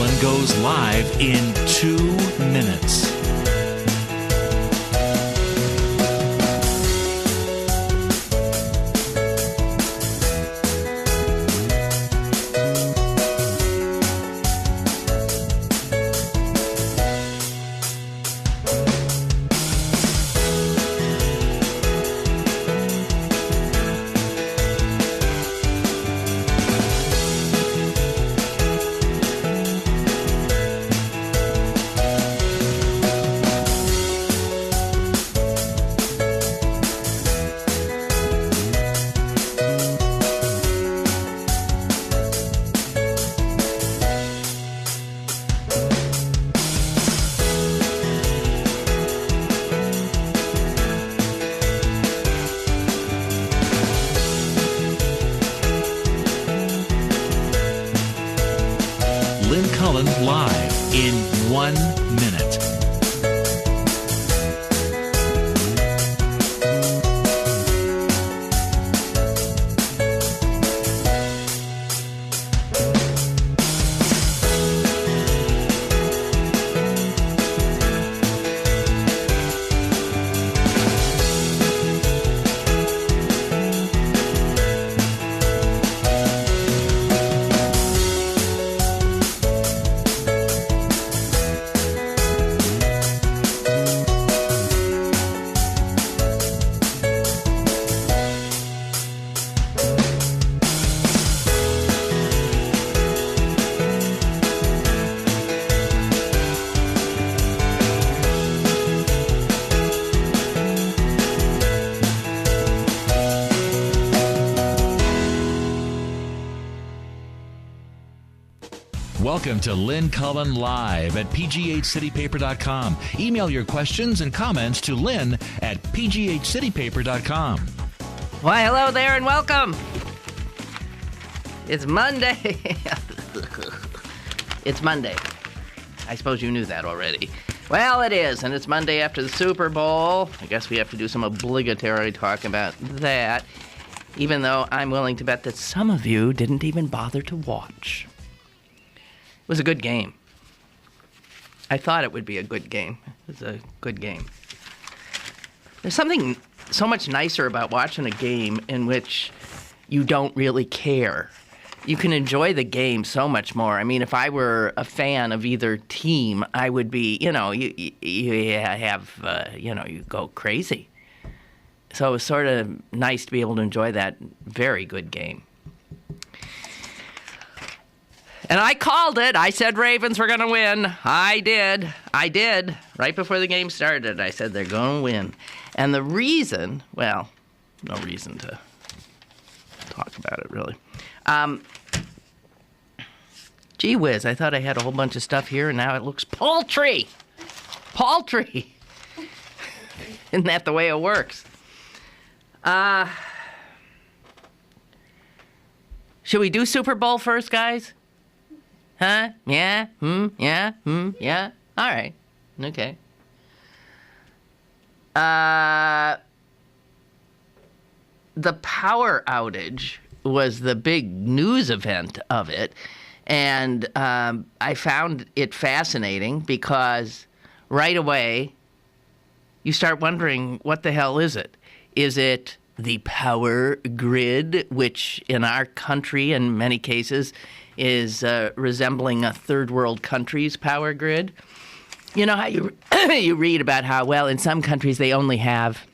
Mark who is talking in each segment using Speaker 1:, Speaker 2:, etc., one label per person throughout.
Speaker 1: Cullen goes live in 2 minutes. Lynn Cullen live in 1 minute. Welcome to Lynn Cullen Live at pghcitypaper.com. Email your questions and comments to Lynn at pghcitypaper.com.
Speaker 2: Why, hello there and welcome. It's Monday. It's Monday. I suppose you knew that already. Well, it is, and it's Monday after the Super Bowl. I guess we have to do some obligatory talk about that, even though I'm willing to bet that some of you didn't even bother to watch. It was a good game. I thought it would be a good game. It was a good game. There's something so much nicer about watching a game in which you don't really care. You can enjoy the game so much more. I mean, if I were a fan of either team, I would be, you go crazy. So it was sort of nice to be able to enjoy that very good game. And I called it. I said Ravens were going to win. I did. Right before the game started, I said they're going to win. And the reason, well, no reason to talk about it, really. Gee whiz, I thought I had a whole bunch of stuff here, and now it looks paltry. Paltry. Isn't that the way it works? Should we do Super Bowl first, guys? Huh? Yeah? Yeah? Yeah? All right. Okay. The power outage was the big news event of it, and I found it fascinating because right away you start wondering, what the hell is it? Is it the power grid, which in our country, in many cases, is resembling a third world country's power grid? You know how you read about how, well, in some countries they only have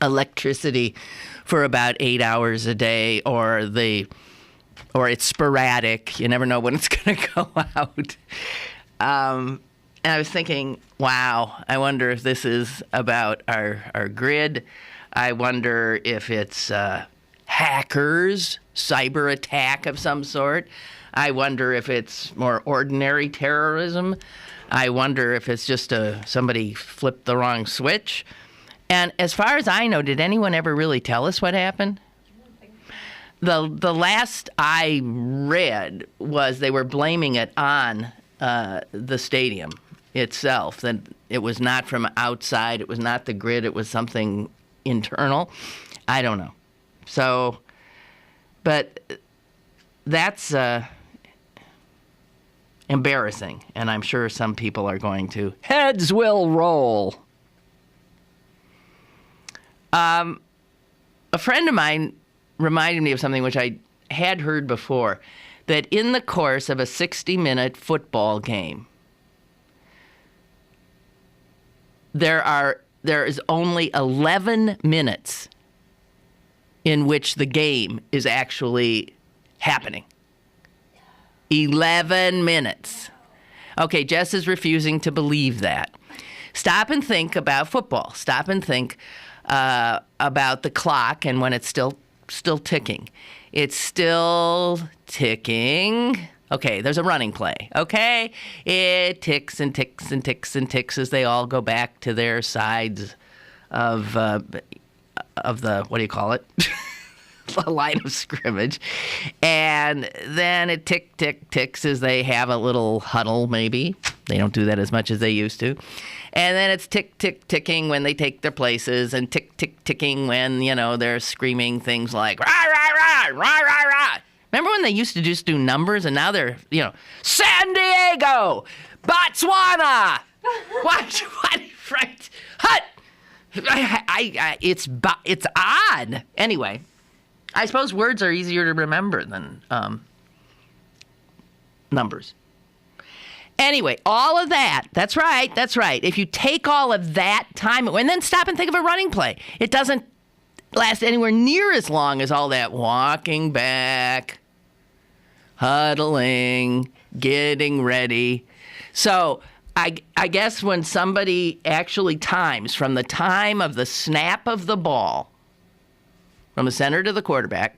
Speaker 2: electricity for about 8 hours a day, or it's sporadic. You never know when it's going to go out. And I was thinking, wow, I wonder if this is about our grid. I wonder if it's hackers, cyber attack of some sort. I wonder if it's more ordinary terrorism. I wonder if it's just somebody flipped the wrong switch. And as far as I know, did anyone ever really tell us what happened? The last I read was they were blaming it on the stadium itself, that it was not from outside, it was not the grid, it was something internal. I don't know. So, but that's embarrassing. And I'm sure some people are going to, heads will roll. A friend of mine reminded me of something which I had heard before, that in the course of a 60-minute football game, there is only 11 minutes in which the game is actually happening. 11 minutes. Okay, Jess is refusing to believe that. Stop and think about football. Stop and think about the clock and when it's still ticking. It's still ticking. Okay, there's a running play. Okay, it ticks and ticks and ticks and ticks as they all go back to their sides of the, what do you call it? The line of scrimmage. And then it ticks as they have a little huddle, maybe. They don't do that as much as they used to. And then it's ticking when they take their places, and ticking when, they're screaming things like, rah, rah, rah, rah, rah, rah. Remember when they used to just do numbers, and now they're, San Diego, Botswana. What? Right. Hut. It's odd. Anyway, I suppose words are easier to remember than numbers. Anyway, all of that, that's right. If you take all of that time, and then stop and think of a running play, it doesn't last anywhere near as long as all that walking back, huddling, getting ready. So I guess when somebody actually times from the time of the snap of the ball, from the center to the quarterback,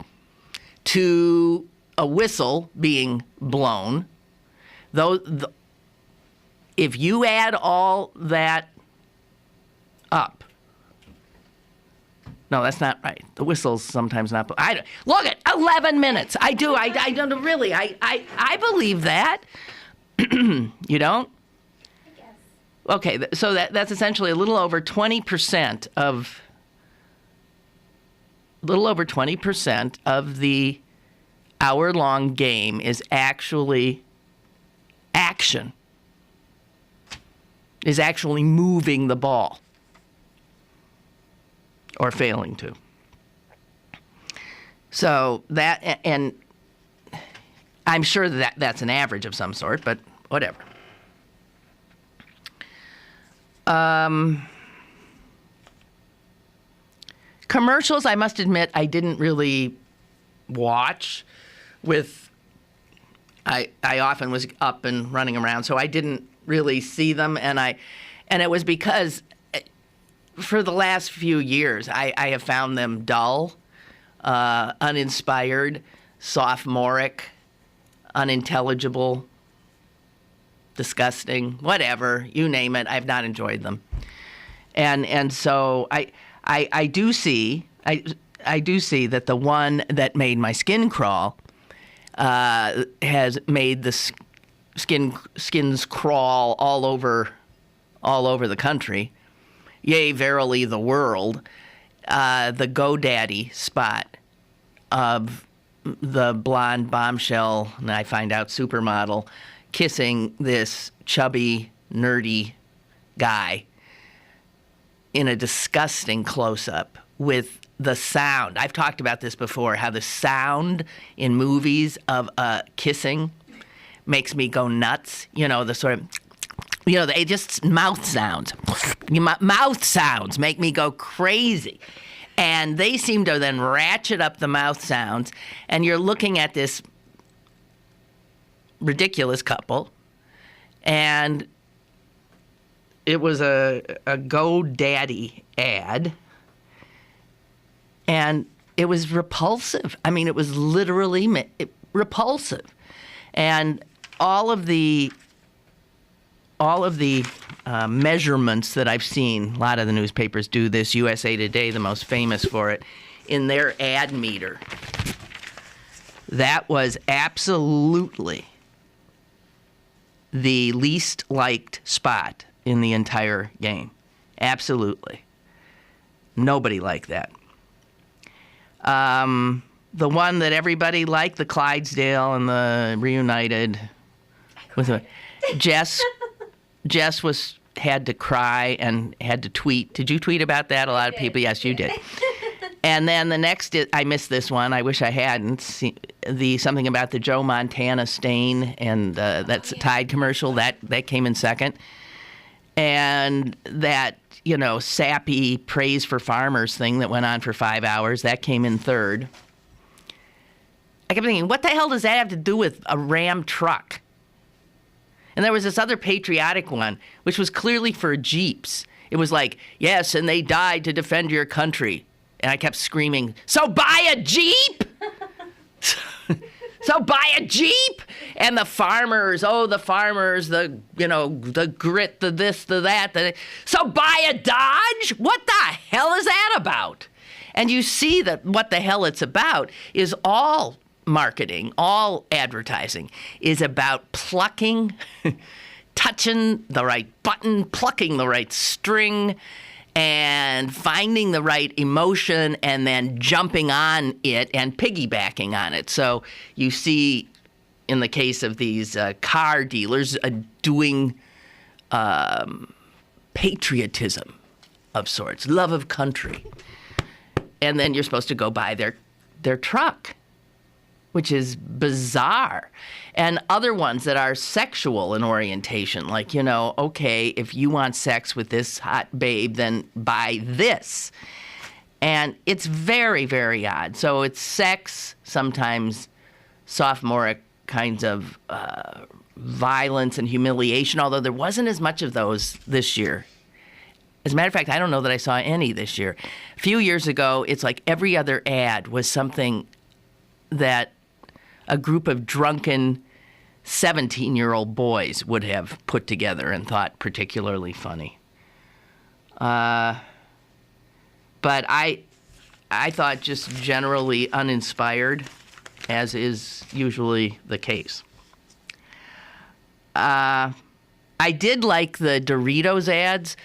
Speaker 2: to a whistle being blown, if you add all that up, no, that's not right. The whistle's sometimes not. Look at 11 minutes. I do. I don't really. I believe that. You don't?
Speaker 3: I guess.
Speaker 2: Okay, so that's essentially a little over 20% of the hour-long game is actually action. Is actually moving the ball or failing to. So that, and I'm sure that's an average of some sort, but whatever. Commercials, I must admit, I didn't really watch I often was up and running around, so I didn't really see them, and it was because for the last few years I have found them dull, uninspired, sophomoric, unintelligible, disgusting, whatever, you name it. I've not enjoyed them, and so I do see that the one that made my skin crawl has made the skins crawl all over the country. Yea, verily, the world. The GoDaddy spot of the blonde bombshell, and I find out supermodel, kissing this chubby, nerdy guy in a disgusting close-up with the sound. I've talked about this before, how the sound in movies of kissing makes me go nuts. The sort of, they just mouth sounds. Mouth sounds make me go crazy. And they seem to then ratchet up the mouth sounds, and you're looking at this ridiculous couple, and it was a GoDaddy ad, and it was repulsive. I mean, it was literally repulsive. And all of the measurements that I've seen, a lot of the newspapers do this, USA Today, the most famous for it, in their ad meter, that was absolutely the least liked spot in the entire game. Absolutely. Nobody liked that. The one that everybody liked, the Clydesdale and the Reunited, Jess had to cry and had to tweet. Did you tweet about that? A lot of people. Yes, you did. And then the next, I missed this one. I wish I hadn't. Something about the Joe Montana stain, and that's a Tide commercial. That came in second. And that, sappy praise for farmers thing that went on for 5 hours, that came in third. I kept thinking, what the hell does that have to do with a Ram truck? And there was this other patriotic one, which was clearly for Jeeps. It was like, yes, and they died to defend your country. And I kept screaming, so buy a Jeep! So buy a Jeep! And the farmers, the grit, the this, the that. So buy a Dodge? What the hell is that about? And you see that what the hell it's about is all marketing, all advertising is about plucking, touching the right button, plucking the right string, and finding the right emotion and then jumping on it and piggybacking on it. So you see, in the case of these car dealers, doing patriotism of sorts, love of country. And then you're supposed to go buy their truck, which is bizarre. And other ones that are sexual in orientation, like, okay, if you want sex with this hot babe, then buy this. And it's very, very odd. So it's sex, sometimes sophomoric kinds of violence and humiliation, although there wasn't as much of those this year. As a matter of fact, I don't know that I saw any this year. A few years ago, it's like every other ad was something that a group of drunken 17-year-old boys would have put together and thought particularly funny. But I thought just generally uninspired, as is usually the case. I did like the Doritos ads.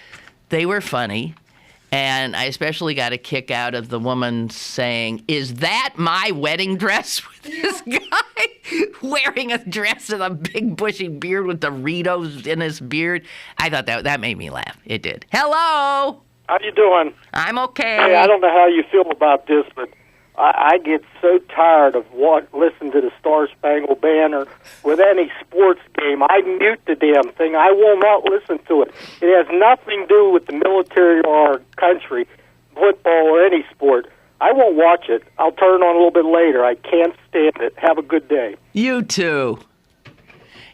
Speaker 2: They were funny. And I especially got a kick out of the woman saying, "Is that my wedding dress?" With this guy wearing a dress and a big bushy beard with Doritos in his beard. I thought that made me laugh. It did. Hello.
Speaker 3: How you doing?
Speaker 2: I'm okay.
Speaker 3: Hey, I don't know how you feel about this, but I get so tired of listening to the Star Spangled Banner with any sports game. I mute the damn thing. I will not listen to it. It has nothing to do with the military or our country, football or any sport. I won't watch it. I'll turn on a little bit later. I can't stand it. Have a good day.
Speaker 2: You too.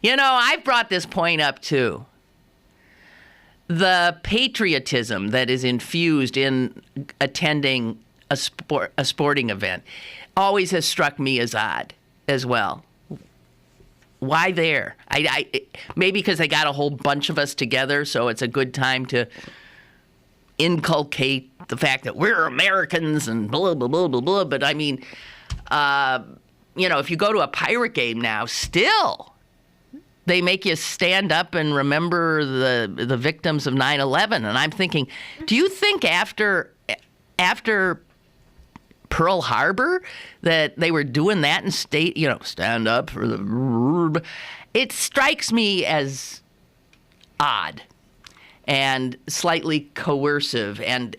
Speaker 2: I've brought this point up too. The patriotism that is infused in attending a sporting event always has struck me as odd as well. Why there? I maybe because they got a whole bunch of us together, so it's a good time to inculcate the fact that we're Americans and blah, blah, blah, blah, blah. But I mean, if you go to a Pirate game now, still, they make you stand up and remember the victims of 9/11. And I'm thinking, do you think after Pearl Harbor that they were doing that and stand up for the... It strikes me as odd and slightly coercive and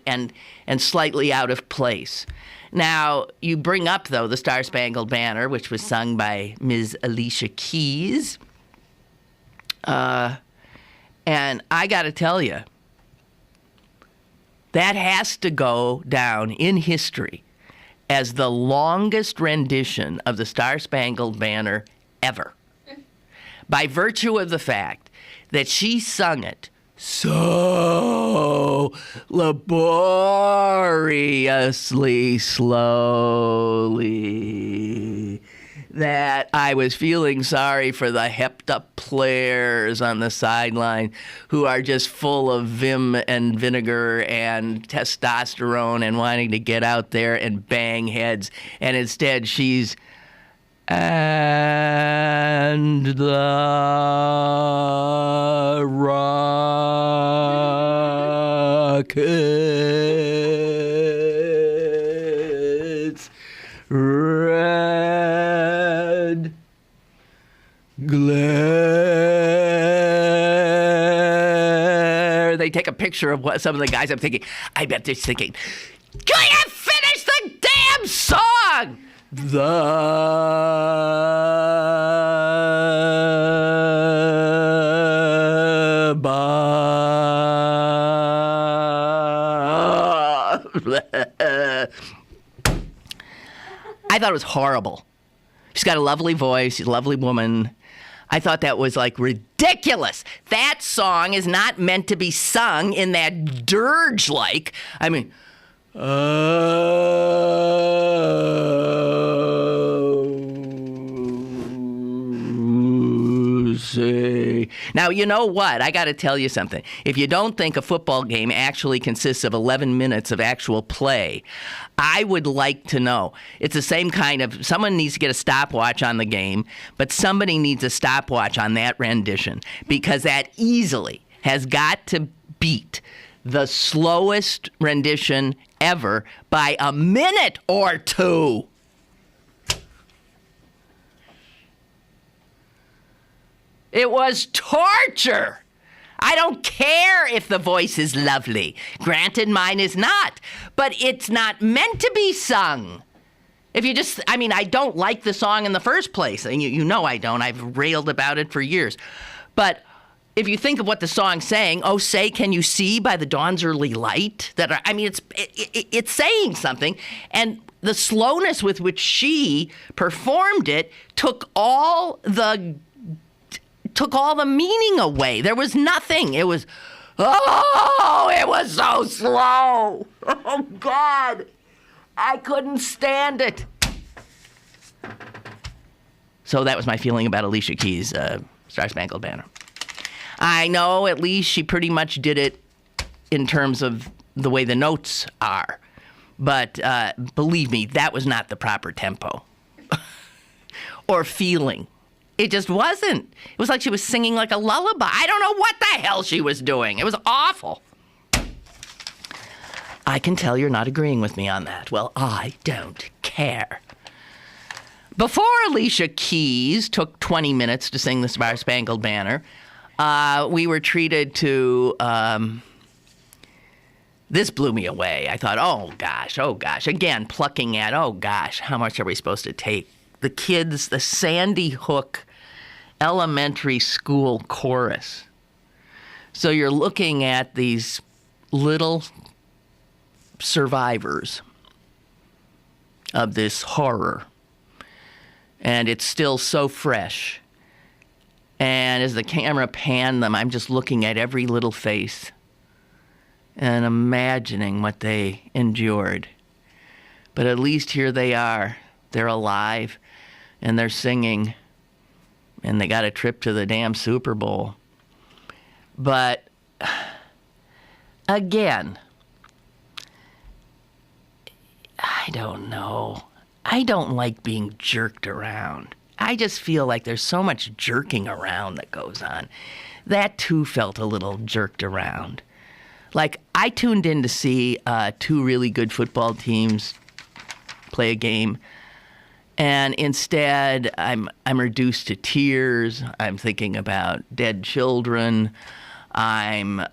Speaker 2: slightly out of place. Now, you bring up, though, the Star Spangled Banner, which was sung by Ms. Alicia Keys. And I got to tell you, that has to go down in history as the longest rendition of the Star Spangled Banner ever, by virtue of the fact that she sung it so laboriously slowly that I was feeling sorry for the hepped-up players on the sideline who are just full of vim and vinegar and testosterone and wanting to get out there and bang heads. And instead, she's... And the rockets red glare take a picture of what some of the guys I'm thinking, I bet they're thinking, can you finish the damn song? I thought it was horrible. She's got a lovely voice. She's a lovely woman. I thought that was like ridiculous. That song is not meant to be sung in that dirge-like. I mean, say. Now, you know what? I got to tell you something. If you don't think a football game actually consists of 11 minutes of actual play, I would like to know. It's the same kind of, someone needs to get a stopwatch on the game, but somebody needs a stopwatch on that rendition, because that easily has got to beat the slowest rendition ever by a minute or two. It was torture. I don't care if the voice is lovely. Granted, mine is not. But it's not meant to be sung. If you just, I mean, I don't like the song in the first place. And you know I don't. I've railed about it for years. But if you think of what the song's saying, oh, say, can you see by the dawn's early light? I mean, it's saying something. And the slowness with which she performed it took all the meaning away. There was nothing. It was so slow. Oh, God. I couldn't stand it. So that was my feeling about Alicia Keys' Star Spangled Banner. I know at least she pretty much did it in terms of the way the notes are. But believe me, that was not the proper tempo or feeling. It just wasn't. It was like she was singing like a lullaby. I don't know what the hell she was doing. It was awful. I can tell you're not agreeing with me on that. Well, I don't care. Before Alicia Keys took 20 minutes to sing the Star Spangled Banner, we were treated to... this blew me away. I thought, oh, gosh. Again, plucking at, oh, gosh, how much are we supposed to take? The kids, the Sandy Hook Elementary School Chorus. So you're looking at these little survivors of this horror. And it's still so fresh. And as the camera panned them, I'm just looking at every little face and imagining what they endured. But at least here they are. They're alive. And they're singing, and they got a trip to the damn Super Bowl. But, again, I don't know. I don't like being jerked around. I just feel like there's so much jerking around that goes on. That, too, felt a little jerked around. Like, I tuned in to see two really good football teams play a game. And instead, I'm reduced to tears. I'm thinking about dead children. I'm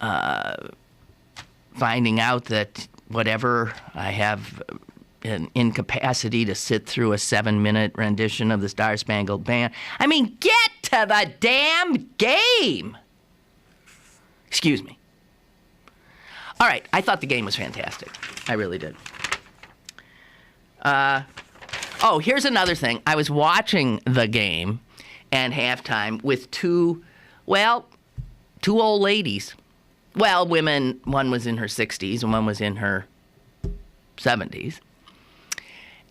Speaker 2: finding out that whatever, I have an incapacity to sit through a 7-minute rendition of the Star Spangled Banner. I mean, get to the damn game. Excuse me. All right, I thought the game was fantastic. I really did. Oh, here's another thing. I was watching the game and halftime with two old ladies. Well, women, one was in her 60s and one was in her 70s.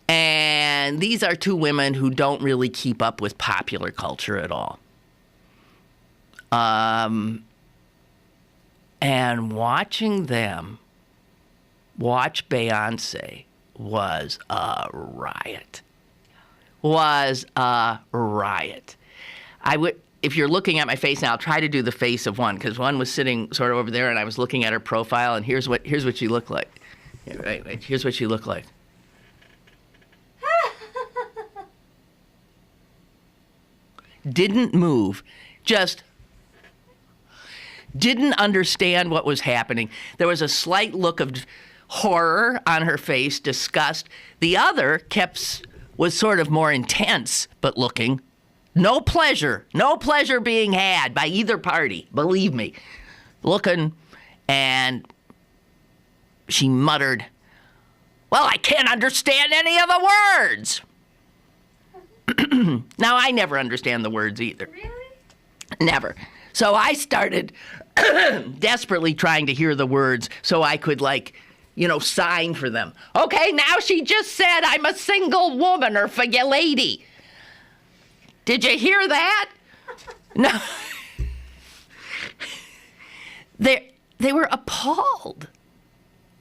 Speaker 2: And these are two women who don't really keep up with popular culture at all. And watching them watch Beyonce was a riot. If you're looking at my face now, I'll try to do the face of one, because one was sitting sort of over there and I was looking at her profile, and here's what she looked like. Yeah, wait, here's what she looked like. Didn't move, just didn't understand what was happening. There was a slight look of horror on her face, disgust. The other was sort of more intense, but looking. No pleasure being had by either party, believe me. Looking, and she muttered, "Well, I can't understand any of the words." Now, I never understand the words either.
Speaker 4: Really?
Speaker 2: Never. So I started desperately trying to hear the words so I could, sign for them. Okay, now she just said I'm a single woman or for your lady. Did you hear that? No. They were appalled.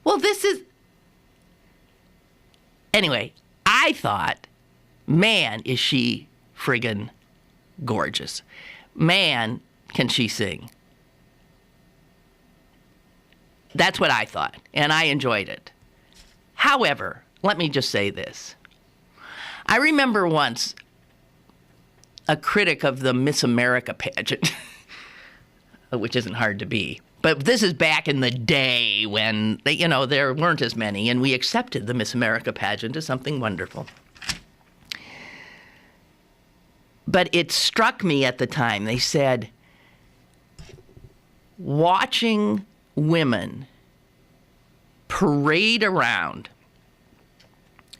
Speaker 2: Well, this is... Anyway, I thought, man, is she friggin' gorgeous. Man, can she sing. That's what I thought, and I enjoyed it. However, let me just say this. I remember once a critic of the Miss America pageant, which isn't hard to be, but this is back in the day when, there weren't as many, and we accepted the Miss America pageant as something wonderful. But it struck me at the time, they said, watching women parade around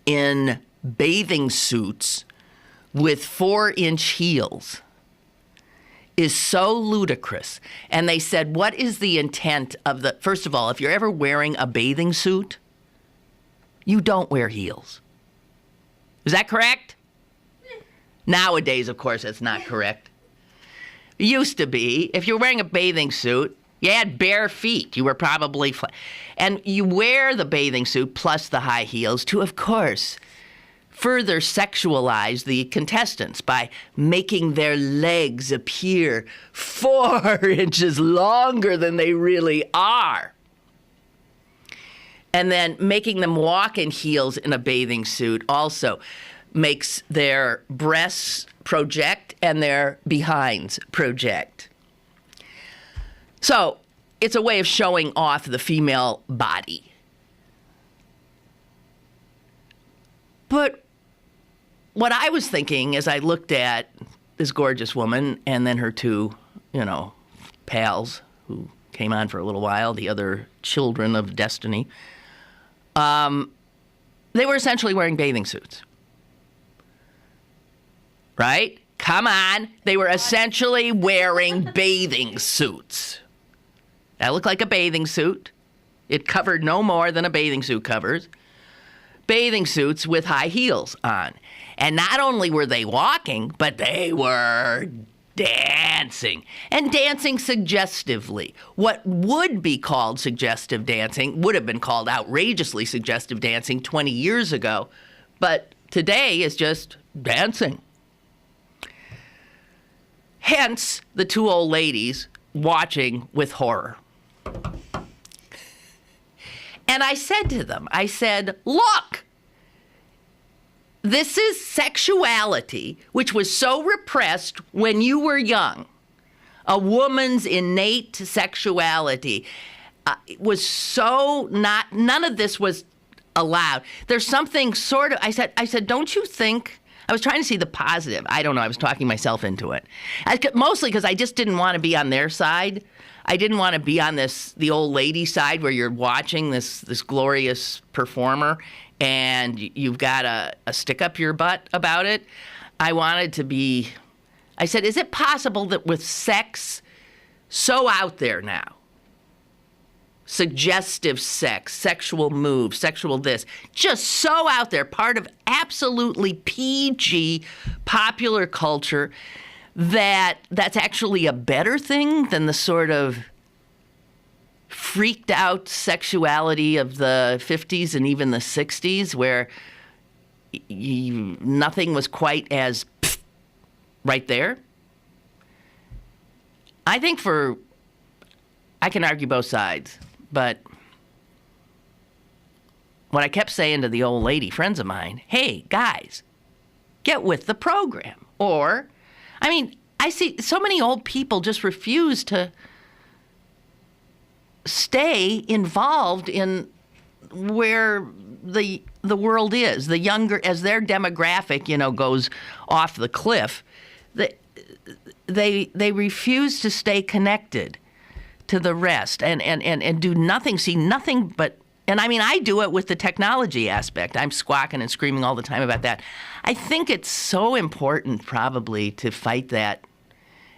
Speaker 2: in bathing suits with 4-inch heels is so ludicrous. And they said, what is the intent of first of all, if you're ever wearing a bathing suit, you don't wear heels. Is that correct? Nowadays, of course, that's not correct. It used to be, if you're wearing a bathing suit, you had bare feet. You were probably flat. And you wear the bathing suit plus the high heels to, of course, further sexualize the contestants by making their legs appear 4 inches longer than they really are. And then making them walk in heels in a bathing suit also makes their breasts project and their behinds project. So it's a way of showing off the female body. But what I was thinking as I looked at this gorgeous woman and then her two, pals who came on for a little while, the other children of destiny, they were essentially wearing bathing suits. Right? Come on. They were essentially wearing bathing suits. That looked like a bathing suit. It covered no more than a bathing suit covers. Bathing suits with high heels on. And not only were they walking, but they were dancing. And dancing suggestively. What would be called suggestive dancing would have been called outrageously suggestive dancing 20 years ago. But today is just dancing. Hence, the two old ladies watching with horror. And I said to them, look, this is sexuality, which was so repressed when you were young. A woman's innate sexuality was so none of this was allowed. There's something sort of, I said, don't you think, I was trying to see the positive. I don't know. I was talking myself into it. Mostly because I just didn't want to be on their side. I didn't want to be on the old lady side where you're watching this glorious performer and you've got a stick up your butt about it. I wanted to be, I said, is it possible that with sex so out there now, suggestive sex, sexual moves, sexual this, just so out there, part of absolutely PG popular culture, that's actually a better thing than the sort of freaked out sexuality of the 50s and even the 60s where nothing was quite as right there? I think I can argue both sides. But what I kept saying to the old lady friends of mine, hey, guys, get with the program. Or, I see so many old people just refuse to stay involved in where the world is. The younger, as their demographic, goes off the cliff, they refuse to stay connected to the rest and do nothing, see nothing but. And I mean, I do it with the technology aspect. I'm squawking and screaming all the time about that. I think it's so important, probably, to fight that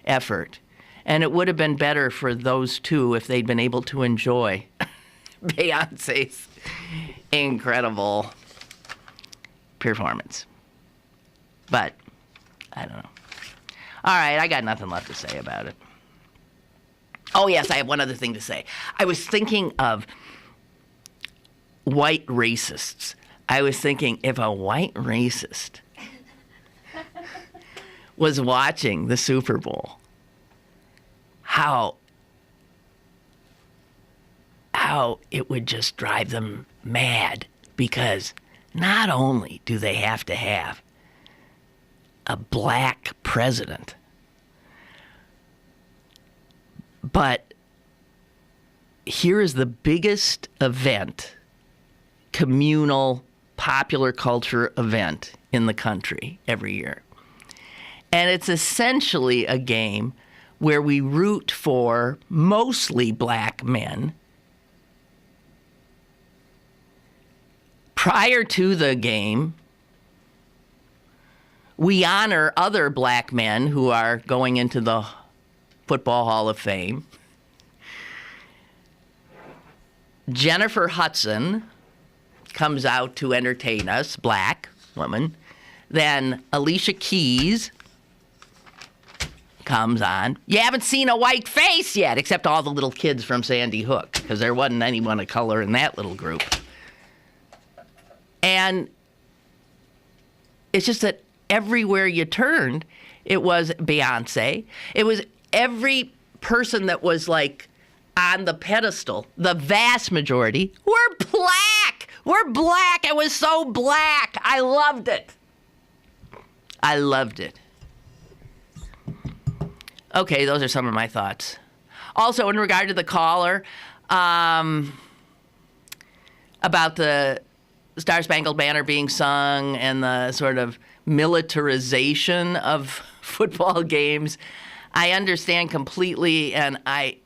Speaker 2: effort. And it would have been better for those two if they'd been able to enjoy Beyonce's incredible performance. But I don't know. All right, I got nothing left to say about it. Oh, yes, I have one other thing to say. I was thinking of white racists. I was thinking, if a white racist was watching the Super Bowl, how it would just drive them mad, because not only do they have to have a black president, but here is the biggest event, communal, popular culture event in the country every year. And it's essentially a game where we root for mostly black men. Prior to the game, we honor other black men who are going into the Football Hall of Fame. Jennifer Hudson comes out to entertain us, black woman. Then Alicia Keys comes on. You haven't seen a white face yet, except all the little kids from Sandy Hook, because there wasn't anyone of color in that little group. And it's just that everywhere you turned, it was Beyonce. It was every person that was like on the pedestal. The vast majority were black. We're black. It was so black. I loved it. I loved it. Okay, those are some of my thoughts. Also, in regard to the caller, about the Star Spangled Banner being sung and the sort of militarization of football games, I understand completely. And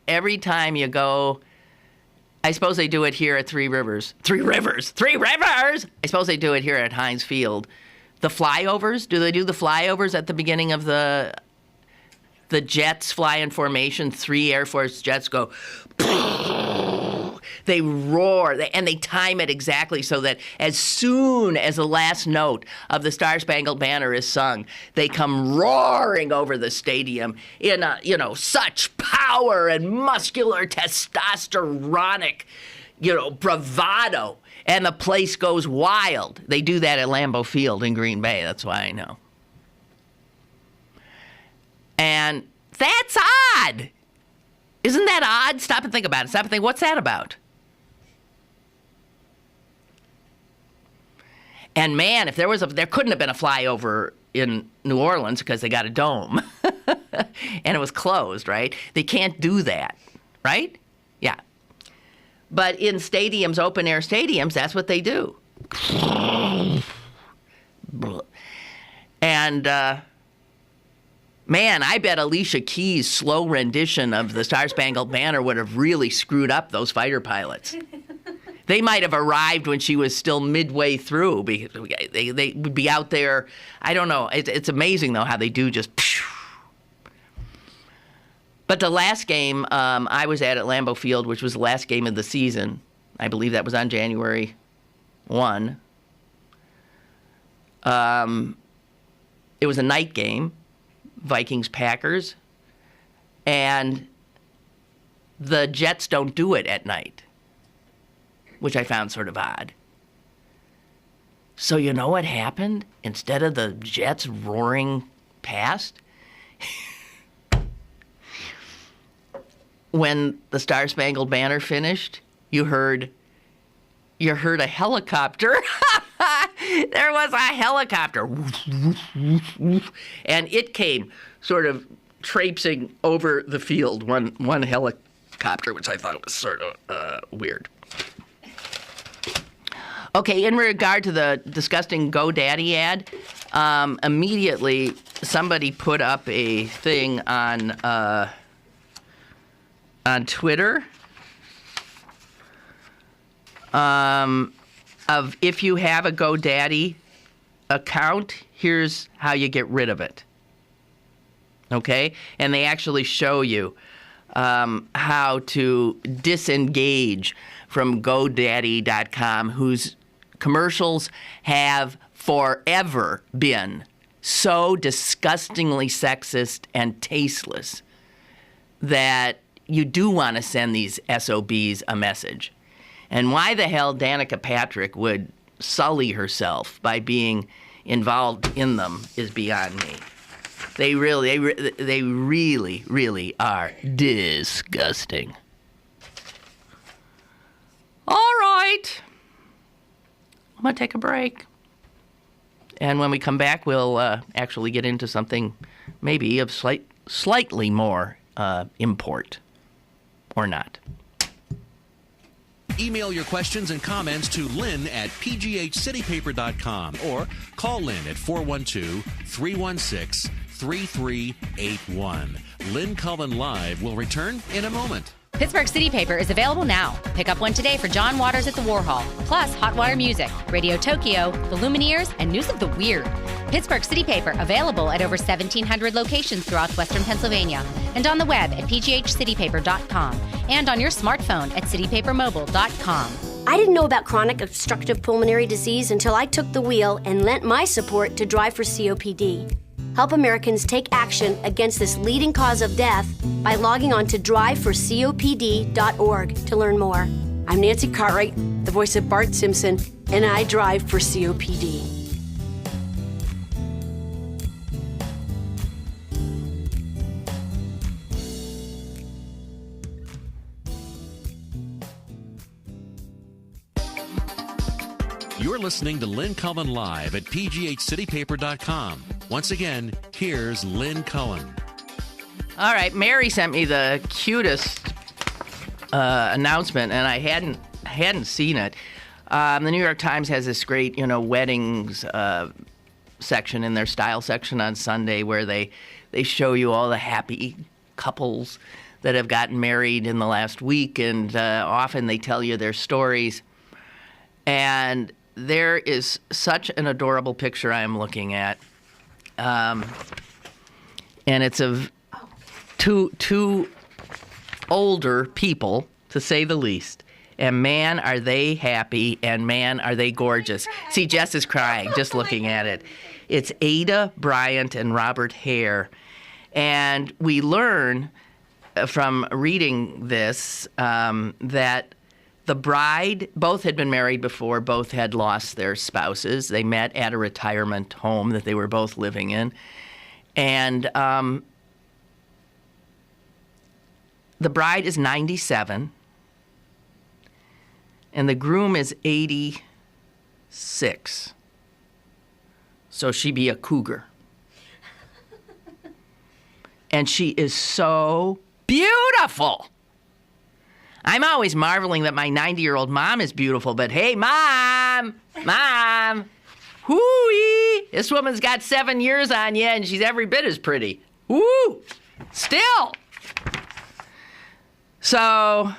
Speaker 2: every time you go, I suppose they do it here at Three Rivers. I suppose they do it here at Heinz Field. The flyovers, do they do the flyovers at the beginning of the jets fly in formation? 3 Air Force jets go, they roar, and they time it exactly so that as soon as the last note of the Star Spangled Banner is sung, they come roaring over the stadium in such power and muscular testosteronic, bravado, and the place goes wild. They do that at Lambeau Field in Green Bay. That's why I know. And that's odd. Isn't that odd? Stop and think about it. Stop and think, what's that about? And man, if there couldn't have been a flyover in New Orleans because they got a dome and it was closed, right? They can't do that, right? Yeah. But in stadiums, open air stadiums, that's what they do. And man, I bet Alicia Keys' slow rendition of the Star Spangled Banner would have really screwed up those fighter pilots. They might have arrived when she was still midway through. They would be out there. I don't know. It's amazing, though, how they do just... But the last game I was at Lambeau Field, which was the last game of the season, I believe that was on January 1. It was a night game, Vikings-Packers, and the Jets don't do it at night, which I found sort of odd. So you know what happened? Instead of the Jets roaring past, when the Star Spangled Banner finished, you heard a helicopter. There was a helicopter. And it came sort of traipsing over the field, one helicopter, which I thought was sort of weird. Okay, in regard to the disgusting GoDaddy ad, immediately somebody put up a thing on Twitter of if you have a GoDaddy account, here's how you get rid of it. Okay? And they actually show you how to disengage from GoDaddy.com, whose commercials have forever been so disgustingly sexist and tasteless that you do want to send these SOBs a message. And why the hell Danica Patrick would sully herself by being involved in them is beyond me. They really are disgusting. All right. I'm going to take a break. And when we come back, we'll actually get into something maybe of slightly more import. Or not.
Speaker 1: Email your questions and comments to Lynn at pghcitypaper.com or call Lynn at 412-316-3381. Lynn Cullen Live will return in a moment.
Speaker 4: Pittsburgh City Paper is available now. Pick up one today for John Waters at the Warhol, plus Hot Water Music, Radio Tokyo, The Lumineers, and News of the Weird. Pittsburgh City Paper available at over 1,700 locations throughout Western Pennsylvania and on the web at pghcitypaper.com and on your smartphone at citypapermobile.com.
Speaker 5: I didn't know about chronic obstructive pulmonary disease until I took the wheel and lent my support to Drive for COPD. Help Americans take action against this leading cause of death by logging on to driveforcopd.org to learn more. I'm Nancy Cartwright, the voice of Bart Simpson, and I drive for COPD.
Speaker 1: You're listening to Lynn Cullen Live at pghcitypaper.com. Once again, here's Lynn Cullen.
Speaker 2: All right, Mary sent me the cutest announcement, and I hadn't seen it. The New York Times has this great, weddings section in their style section on Sunday where they show you all the happy couples that have gotten married in the last week, and often they tell you their stories. And there is such an adorable picture I am looking at. And it's of two older people, to say the least. And man, are they happy, and man, are they gorgeous. See, Jess is crying just looking at it. It's Ada Bryant and Robert Haire. And we learn from reading this that the bride, both had been married before, both had lost their spouses. They met at a retirement home that they were both living in. And the bride is 97, and the groom is 86. So she be a cougar. And she is so beautiful. I'm always marveling that my 90-year-old mom is beautiful, but hey, Mom, hooey, this woman's got 7 years on you, and she's every bit as pretty. Woo! Still. So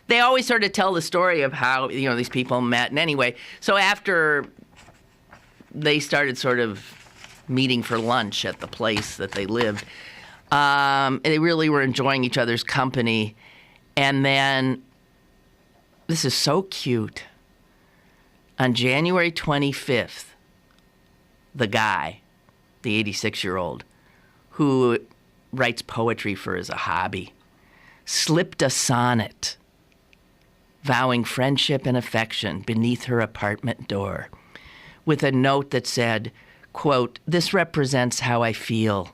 Speaker 2: they always sort of tell the story of how, these people met. And anyway, so after they started sort of meeting for lunch at the place that they lived, they really were enjoying each other's company. And then, this is so cute, on January 25th, the guy, the 86-year-old, who writes poetry for as a hobby, slipped a sonnet vowing friendship and affection beneath her apartment door with a note that said, quote, "This represents how I feel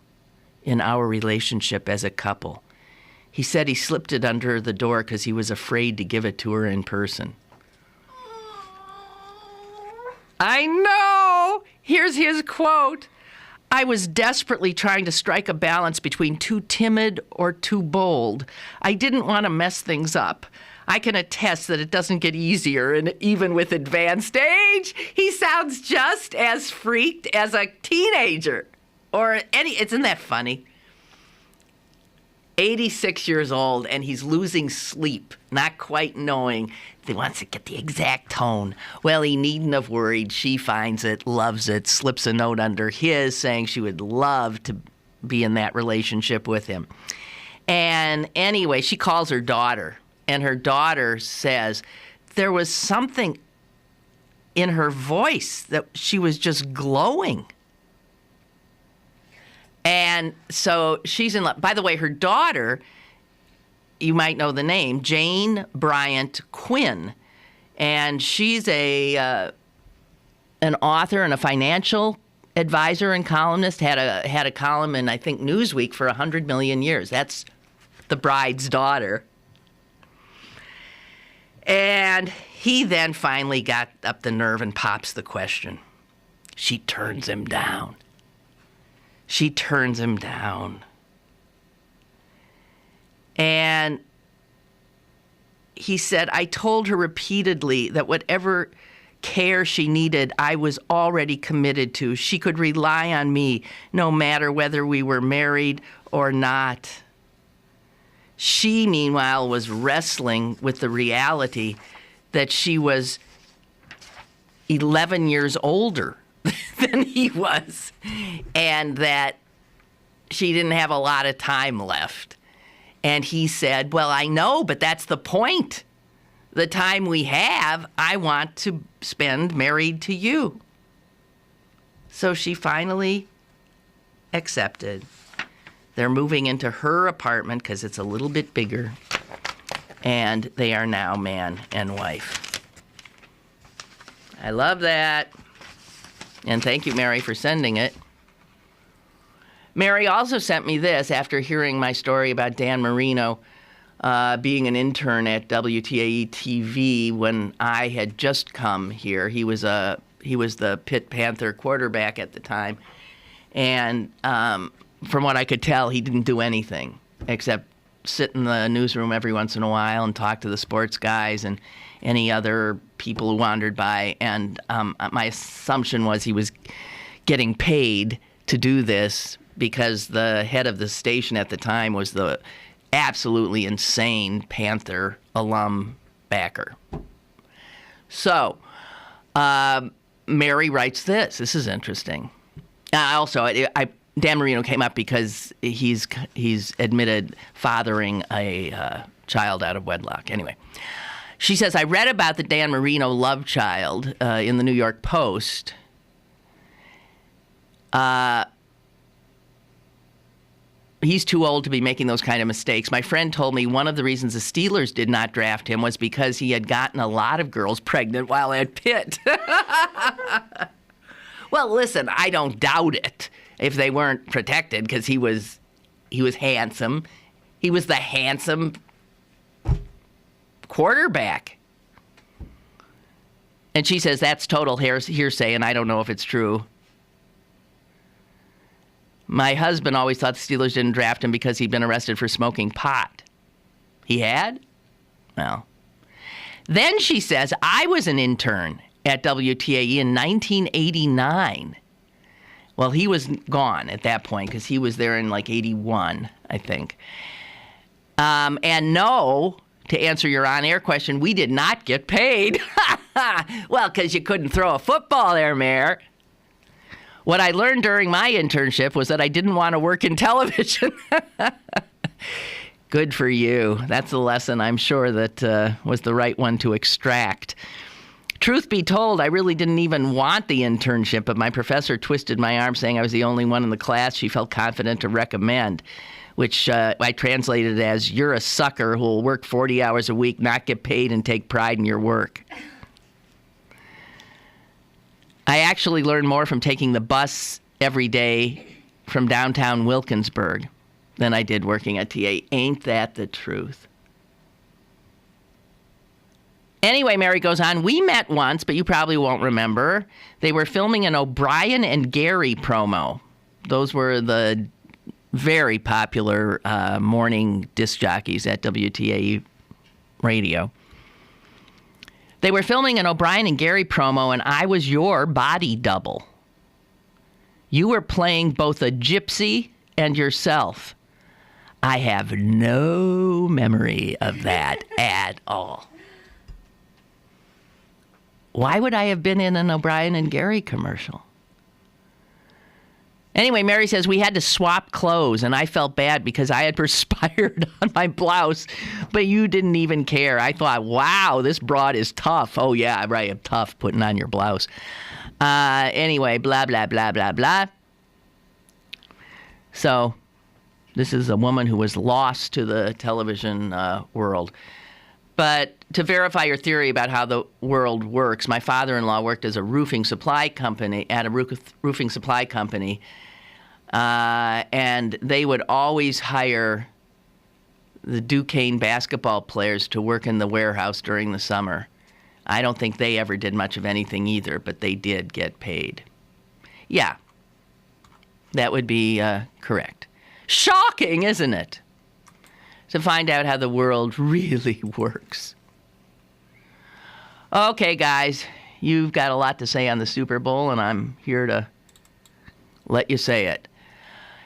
Speaker 2: in our relationship as a couple." He said he slipped it under the door because he was afraid to give it to her in person. I know! Here's his quote. I was desperately trying to strike a balance between too timid or too bold. I didn't want to mess things up. I can attest that it doesn't get easier, and even with advanced age, he sounds just as freaked as a teenager. Isn't that funny? 86 years old, and he's losing sleep, not quite knowing. He wants to get the exact tone. Well, he needn't have worried. She finds it, loves it, slips a note under his saying she would love to be in that relationship with him. And anyway, she calls her daughter, and her daughter says there was something in her voice that she was just glowing. And so she's in love. By the way, her daughter, you might know the name, Jane Bryant Quinn. And she's an author and a financial advisor and columnist. Had a column in, I think, Newsweek for 100 million years. That's the bride's daughter. And he then finally got up the nerve and pops the question. She turns him down. She turns him down. And he said, I told her repeatedly that whatever care she needed, I was already committed to. She could rely on me no matter whether we were married or not. She, meanwhile, was wrestling with the reality that she was 11 years older than he was, and that she didn't have a lot of time left. And he said, well, I know, but that's the point. The time we have, I want to spend married to you. So she finally accepted. They're moving into her apartment because it's a little bit bigger, and they are now man and wife. I love that. And thank you, Mary, for sending it. Mary also sent me this after hearing my story about Dan Marino being an intern at WTAE TV when I had just come here. He was the Pitt Panther quarterback at the time. And from what I could tell, he didn't do anything except sit in the newsroom every once in a while and talk to the sports guys and any other people who wandered by. And my assumption was he was getting paid to do this because the head of the station at the time was the absolutely insane Panther alum backer. So Mary writes this. This is interesting. Also, Dan Marino came up because he's admitted fathering a child out of wedlock. Anyway, she says, I read about the Dan Marino love child in the New York Post. He's too old to be making those kind of mistakes. My friend told me one of the reasons the Steelers did not draft him was because he had gotten a lot of girls pregnant while at Pitt. Well, listen, I don't doubt it if they weren't protected because he was handsome. He was the handsome quarterback. And she says that's total hearsay, and I don't know if it's true. My husband always thought the Steelers didn't draft him because he'd been arrested for smoking pot. He had? Well. Then she says, I was an intern at WTAE in 1989. Well, he was gone at that point because he was there in like 81, I think. And no, to answer your on-air question, we did not get paid. Well, because you couldn't throw a football there, Mayor. What I learned during my internship was that I didn't want to work in television. Good for you. That's a lesson I'm sure that was the right one to extract. Truth be told, I really didn't even want the internship, but my professor twisted my arm saying I was the only one in the class she felt confident to recommend, which I translated as, you're a sucker who will work 40 hours a week, not get paid, and take pride in your work. I actually learned more from taking the bus every day from downtown Wilkinsburg than I did working at TA. Ain't that the truth? Anyway, Mary goes on, we met once, but you probably won't remember. They were filming an O'Brien and Gary promo. Those were the very popular morning disc jockeys at WTAE radio. They were filming an O'Brien and Gary promo, and I was your body double. You were playing both a gypsy and yourself. I have no memory of that at all. Why would I have been in an O'Brien and Gary commercial? Anyway, Mary says, we had to swap clothes, and I felt bad because I had perspired on my blouse, but you didn't even care. I thought, wow, this broad is tough. Oh, yeah, right, I'm tough putting on your blouse. Anyway, blah, blah, blah, blah, blah. So this is a woman who was lost to the television world. But to verify your theory about how the world works, my father-in-law worked as a roofing supply company, and they would always hire the Duquesne basketball players to work in the warehouse during the summer. I don't think they ever did much of anything either, but they did get paid. Yeah, that would be correct. Shocking, isn't it? To find out how the world really works. Okay, guys, you've got a lot to say on the Super Bowl, and I'm here to let you say it.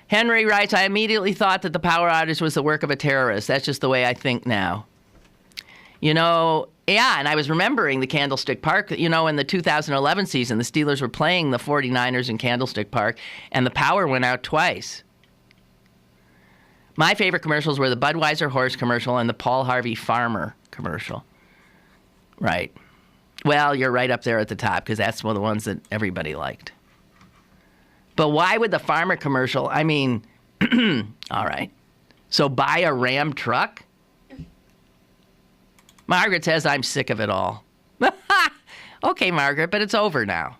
Speaker 2: Henry writes, I immediately thought that the power outage was the work of a terrorist. That's just the way I think now. You know, yeah, and I was remembering the Candlestick Park. You know, in the 2011 season, the Steelers were playing the 49ers in Candlestick Park, and the power went out twice. My favorite commercials were the Budweiser horse commercial and the Paul Harvey farmer commercial. Right. Well, you're right up there at the top because that's one of the ones that everybody liked. But why would the farmer commercial, I mean, all right. So buy a Ram truck? Margaret says, I'm sick of it all. Okay, Margaret, but it's over now.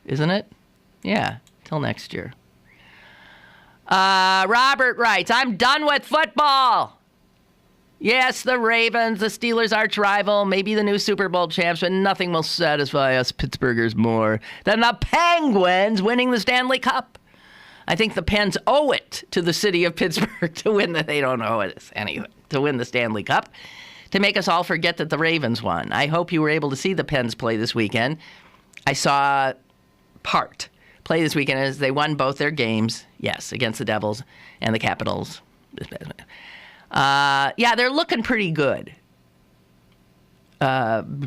Speaker 2: Isn't it? Yeah, till next year. Robert writes, I'm done with football. Yes, the Ravens, the Steelers' arch rival, maybe the new Super Bowl champs, but nothing will satisfy us Pittsburghers more than the Penguins winning the Stanley Cup. I think the Pens owe it to the city of Pittsburgh to win they don't owe it anyway, to win the Stanley Cup, to make us all forget that the Ravens won. I hope you were able to see the Pens play this weekend. I saw part play this weekend as they won both their games, yes, against the Devils and the Capitals. Yeah, they're looking pretty good. My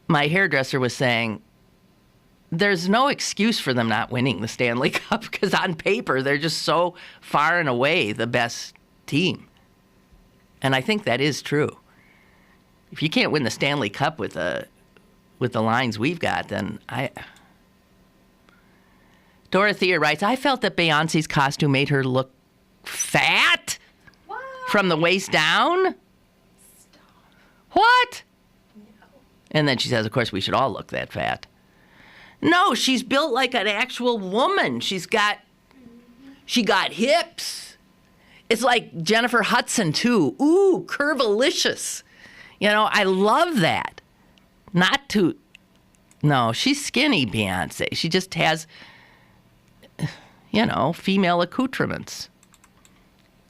Speaker 2: hairdresser was saying there's no excuse for them not winning the Stanley Cup because on paper they're just so far and away the best team. And I think that is true. If you can't win the Stanley Cup with the lines we've got, then Dorothea writes, I felt that Beyonce's costume made her look fat. What? From the waist down. Stop. What? No. And then she says, of course, we should all look that fat. No, she's built like an actual woman. She got hips. It's like Jennifer Hudson, too. Ooh, curvilicious. You know, I love that. No, she's skinny, Beyonce. She just has, you know, female accoutrements.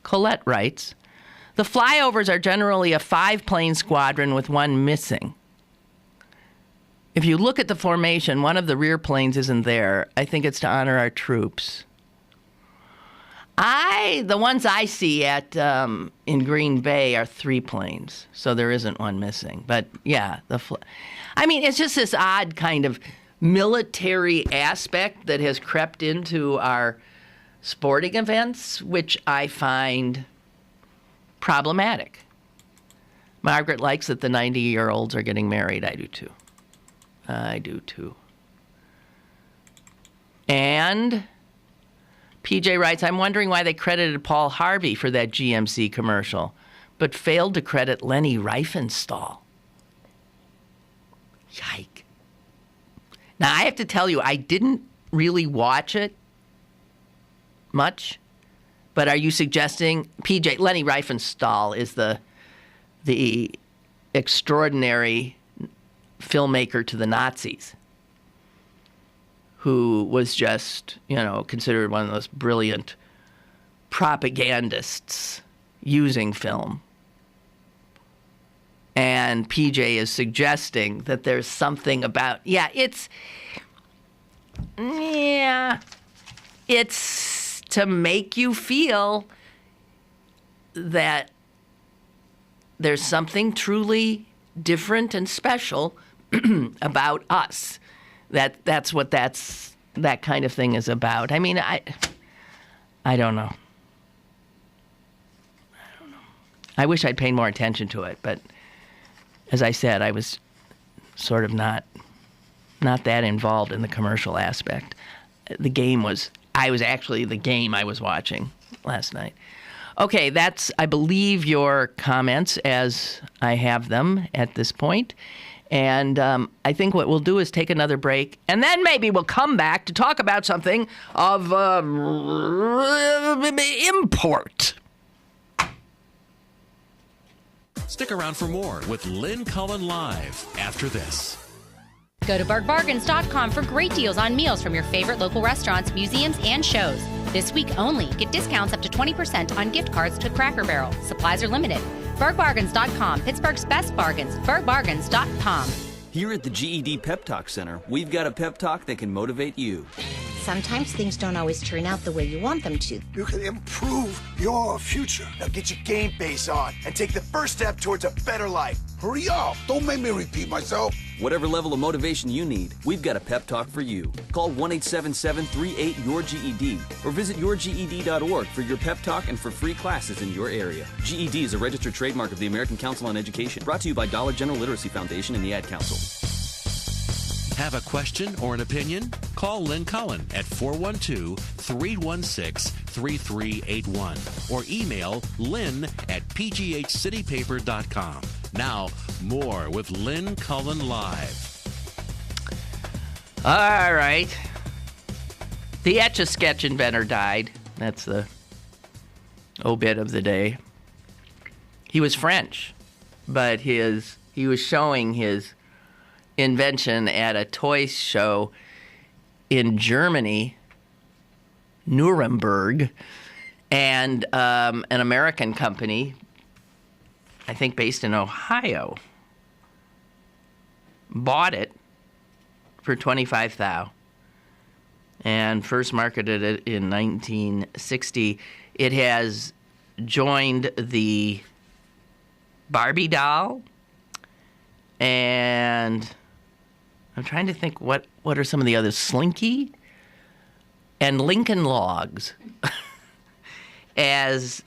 Speaker 2: Colette writes, the flyovers are generally a 5-plane squadron with one missing. If you look at the formation, one of the rear planes isn't there. I think it's to honor our troops. The ones I see at in Green Bay are 3 planes, so there isn't one missing. But yeah, I mean, it's just this odd kind of military aspect that has crept into our sporting events, which I find problematic. Margaret likes that the 90-year-olds are getting married. I do too. I do too. And PJ writes, I'm wondering why they credited Paul Harvey for that GMC commercial, but failed to credit Leni Riefenstahl. Yike. Now, I have to tell you, I didn't really watch it much, but are you suggesting, PJ, Leni Riefenstahl is the extraordinary filmmaker to the Nazis, who was just, considered one of the most brilliant propagandists using film. And PJ is suggesting that there's something about, it's to make you feel that there's something truly different and special about us. That's what that kind of thing is about. I mean, I don't know. I wish I'd paid more attention to it, but as I said, I was sort of not that involved in the commercial aspect. I was actually the game I was watching last night. Okay, that's, I believe, your comments as I have them at this point. And I think what we'll do is take another break, and then maybe we'll come back to talk about something of import.
Speaker 1: Stick around for more with Lynn Cullen Live after this.
Speaker 4: Go to bergbargains.com for great deals on meals from your favorite local restaurants, museums, and shows. This week only, get discounts up to 20% on gift cards to Cracker Barrel. Supplies are limited. bergbargains.com, Pittsburgh's best bargains. bergbargains.com.
Speaker 6: Here at the GED Pep Talk Center, we've got a pep talk that can motivate you.
Speaker 7: Sometimes things don't always turn out the way you want them to.
Speaker 8: You can improve your future. Now get your game face on and take the first step towards a better life. Hurry up. Don't make me repeat myself.
Speaker 6: Whatever level of motivation you need, we've got a pep talk for you. Call 1-877-38-YOUR-GED or visit yourged.org for your pep talk and for free classes in your area. GED is a registered trademark of the American Council on Education. Brought to you by Dollar General Literacy Foundation and the Ad Council.
Speaker 1: Have a question or an opinion? Call Lynn Cullen at 412-316-3381 or email lynn at pghcitypaper.com. Now, more with Lynn Cullen Live.
Speaker 2: All right. The Etch-a-Sketch inventor died. That's the obit of the day. He was French, but he was showing his invention at a toy show in Germany, Nuremberg, and an American company, I think based in Ohio, bought it for $25,000 and first marketed it in 1960. It has joined the Barbie doll, and I'm trying to think what are some of the others. Slinky and Lincoln Logs as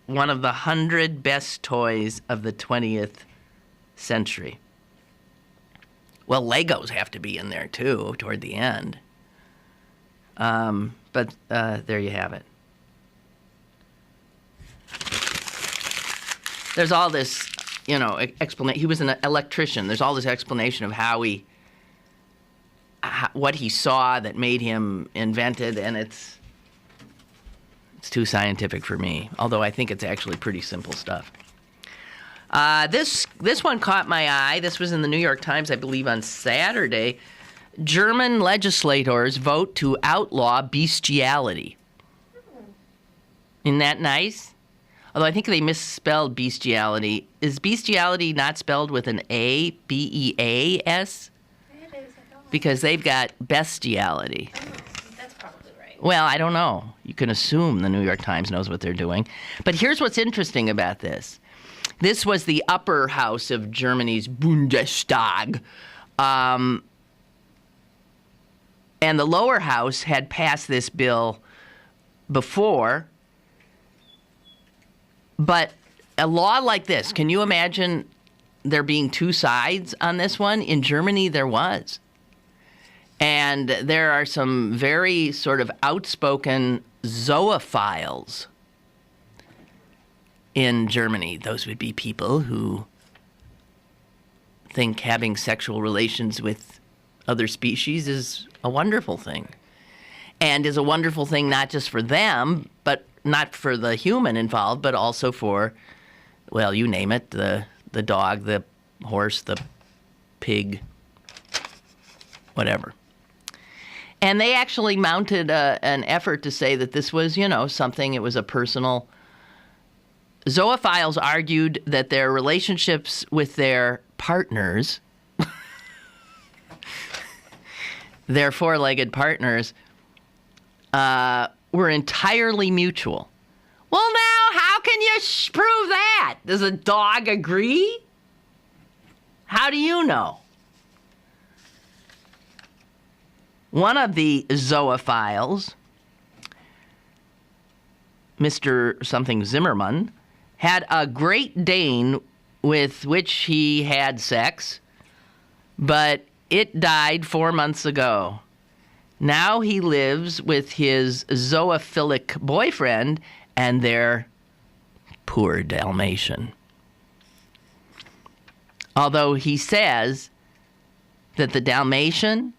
Speaker 2: one of the 100 best toys of the 20th century. Well, Legos have to be in there too toward the end. But there you have it. There's all this, explanation. He was an electrician. There's all this explanation of what he saw that made him invent it, and it's too scientific for me. Although I think it's actually pretty simple stuff. This one caught my eye. This was in the New York Times, I believe, on Saturday. German legislators vote to outlaw bestiality. Isn't that nice? Although I think they misspelled bestiality. Is bestiality not spelled with an A, B-E-A-S?
Speaker 9: It is, I don't know.
Speaker 2: Because they've got bestiality.
Speaker 9: Oh, that's probably right.
Speaker 2: Well, I don't know. You can assume the New York Times knows what they're doing. But here's what's interesting about this. This was the upper house of Germany's Bundestag. And the lower house had passed this bill before. But a law like this, can you imagine there being two sides on this one? In Germany, there was. And there are some very sort of outspoken zoophiles in Germany. Those would be people who think having sexual relations with other species is a wonderful thing. And is a wonderful thing not just for them, but not for the human involved, but also for, well, you name it, the dog, the horse, the pig, whatever. And they actually mounted an effort to say that this was, something, it was a personal. Zoophiles argued that their relationships with their partners, their four-legged partners, were entirely mutual. Well, now, how can you prove that? Does a dog agree? How do you know? One of the zoophiles, Mr. something Zimmerman, had a Great Dane with which he had sex, but it died 4 months ago. Now he lives with his zoophilic boyfriend and their poor Dalmatian. Although he says that the Dalmatian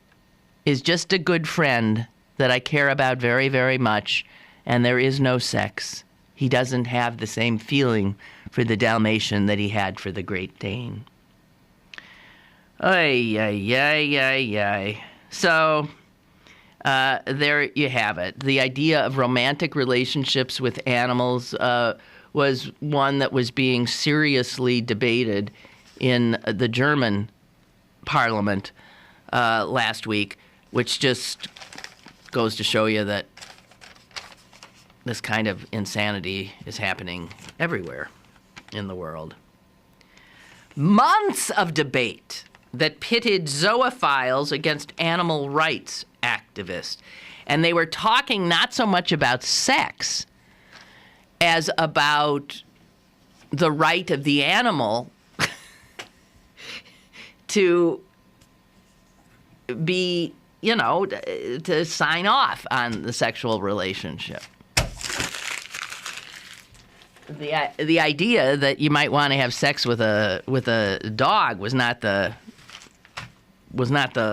Speaker 2: is just a good friend that I care about very, very much, and there is no sex. He doesn't have the same feeling for the Dalmatian that he had for the Great Dane. Ay, ay, ay, ay, ay. So, there you have it. The idea of romantic relationships with animals was one that was being seriously debated in the German parliament last week, which just goes to show you that this kind of insanity is happening everywhere in the world. Months of debate that pitted zoophiles against animal rights activists. And they were talking not so much about sex as about the right of the animal to be, to sign off on the sexual relationship. The idea that you might want to have sex with a dog was not the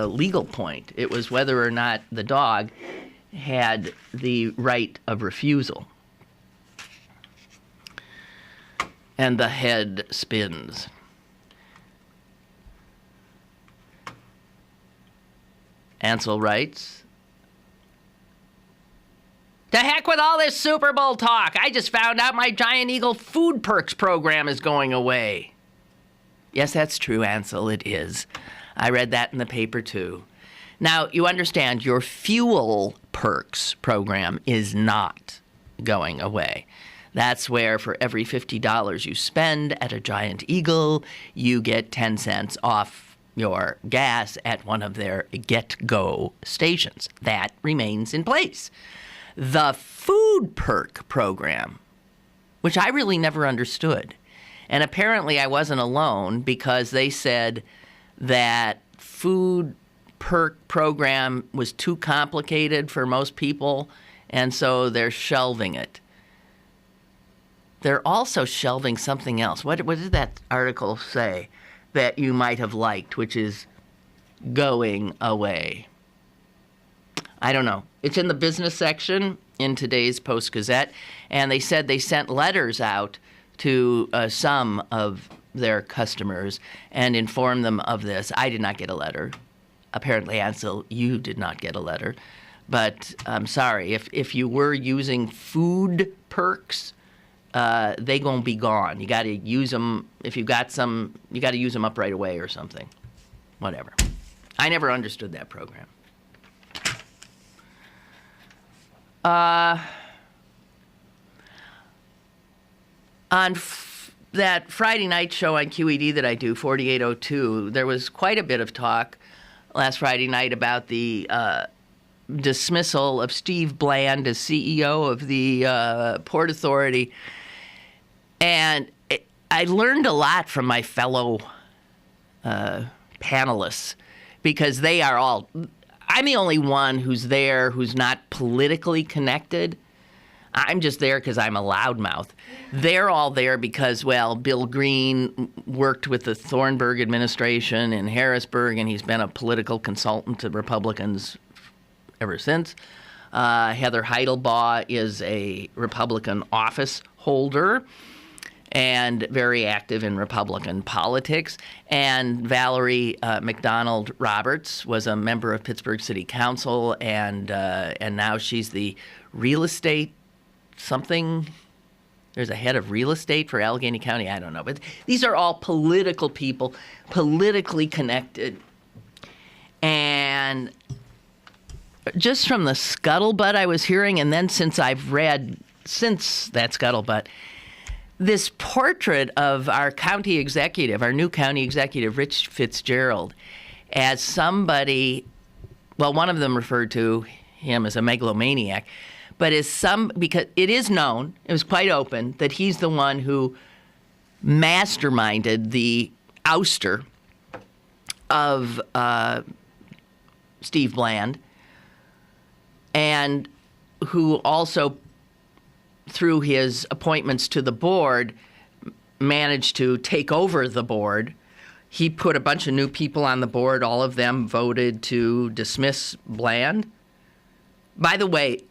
Speaker 2: legal point. It was whether or not the dog had the right of refusal. And the head spins. Ansel writes, "To heck with all this Super Bowl talk. I just found out my Giant Eagle Food Perks program is going away." Yes, that's true, Ansel, it is. I read that in the paper, too. Now, you understand, your Fuel Perks program is not going away. That's where for every $50 you spend at a Giant Eagle, you get 10 cents off your gas at one of their get-go stations. That remains in place. The Food Perk program, which I really never understood, and apparently I wasn't alone because they said that Food Perk program was too complicated for most people, and so they're shelving it. They're also shelving something else. What did that article say that you might have liked, which is going away? I don't know. It's in the business section in today's Post-Gazette, and they said they sent letters out to some of their customers and informed them of this. I did not get a letter. Apparently, Ansel, you did not get a letter. But I'm sorry, if you were using Food Perks, they gonna be gone. You got to use them. If you got some, you got to use them up right away or something. Whatever. I never understood that program. On that Friday night show on QED that I do, 4802, there was quite a bit of talk last Friday night about the dismissal of Steve Bland as CEO of the Port Authority. And I learned a lot from my fellow panelists because they are all... I'm the only one who's there who's not politically connected. I'm just there because I'm a loudmouth. They're all there because, well, Bill Green worked with the Thornburg administration in Harrisburg, and he's been a political consultant to Republicans ever since. Heather Heidelbaugh is a Republican office holder. and very active in Republican politics. And Valerie McDonald Roberts was a member of Pittsburgh City Council, and now she's the real estate something. There's a head of real estate for Allegheny County. I don't know. But these are all political people, politically connected. And just from the scuttlebutt I was hearing, and then since that scuttlebutt, this portrait of our county executive, our new county executive, Rich Fitzgerald, as somebody, well, one of them referred to him as a megalomaniac, but because it is known, it was quite open, that he's the one who masterminded the ouster of Steve Bland, and who also, through his appointments to the board, managed to take over the board. He put a bunch of new people on the board. All of them voted to dismiss Bland. By the way,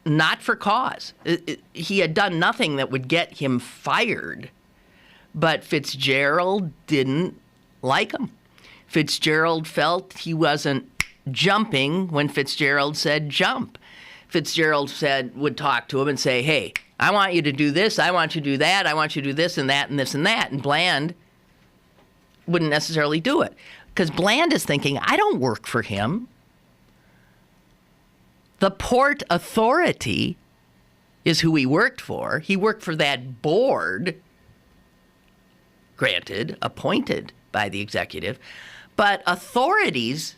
Speaker 2: not for cause. He had done nothing that would get him fired, but Fitzgerald didn't like him. Fitzgerald felt he wasn't jumping when Fitzgerald said jump. Fitzgerald would talk to him and say, hey, I want you to do this, I want you to do that, I want you to do this and that and this and that. And Bland wouldn't necessarily do it because Bland is thinking, I don't work for him. The Port Authority is who he worked for. He worked for that board, granted, appointed by the executive. But authorities,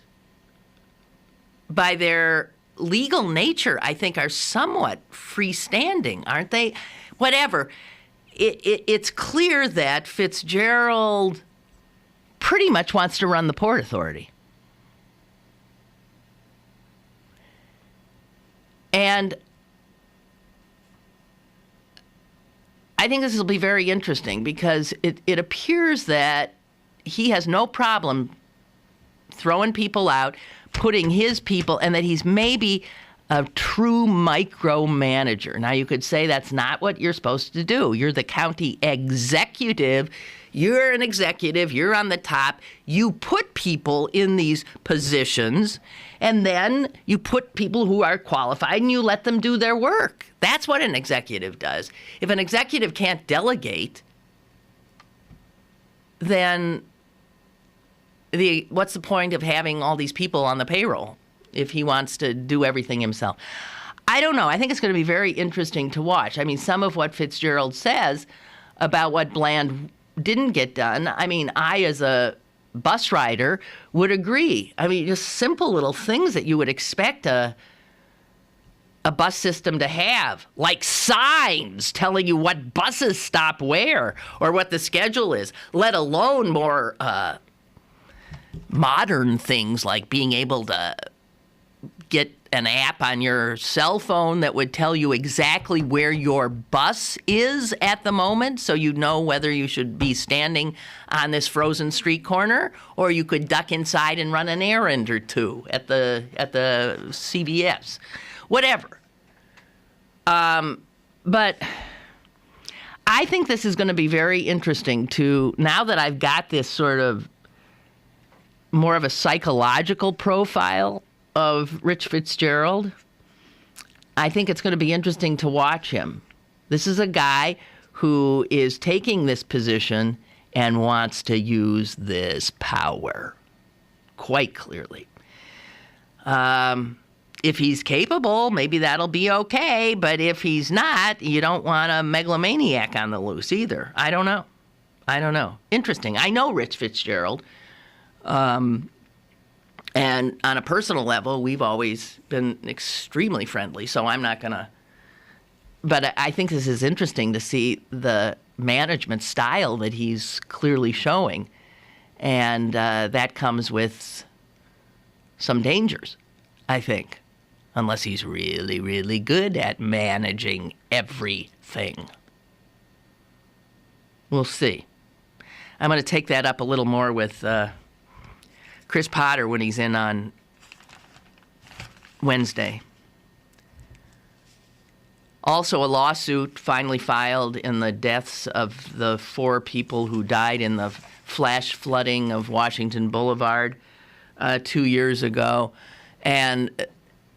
Speaker 2: by their legal nature, I think, are somewhat freestanding, aren't they? Whatever. It's clear that Fitzgerald pretty much wants to run the Port Authority. And I think this will be very interesting because it appears that he has no problem throwing people out, putting his people, and that he's maybe a true micromanager. Now, you could say that's not what you're supposed to do. You're the county executive. You're an executive. You're on the top. You put people in these positions, and then you put people who are qualified and you let them do their work. That's what an executive does. If an executive can't delegate, then what's the point of having all these people on the payroll if he wants to do everything himself? I don't know. I think it's going to be very interesting to watch. I mean, some of what Fitzgerald says about what Bland didn't get done, I mean, I, as a bus rider, would agree. I mean, just simple little things that you would expect a bus system to have, like signs telling you what buses stop where or what the schedule is, let alone more modern things like being able to get an app on your cell phone that would tell you exactly where your bus is at the moment, so you know whether you should be standing on this frozen street corner or you could duck inside and run an errand or two at the CVS. Whatever. But I think this is going to be very interesting to, now that I've got this sort of more of a psychological profile of Rich Fitzgerald, I think it's going to be interesting to watch him. This is a guy who is taking this position and wants to use this power quite clearly. If he's capable, maybe that'll be okay. But if he's not, you don't want a megalomaniac on the loose either. I don't know. Interesting. I know Rich Fitzgerald. And on a personal level, we've always been extremely friendly. So I'm not going to. But I think this is interesting to see the management style that he's clearly showing. And that comes with some dangers, I think. Unless he's really, really good at managing everything. We'll see. I'm going to take that up a little more with Chris Potter when he's in on Wednesday. Also, a lawsuit finally filed in the deaths of the 4 people who died in the flash flooding of Washington Boulevard 2 years ago. And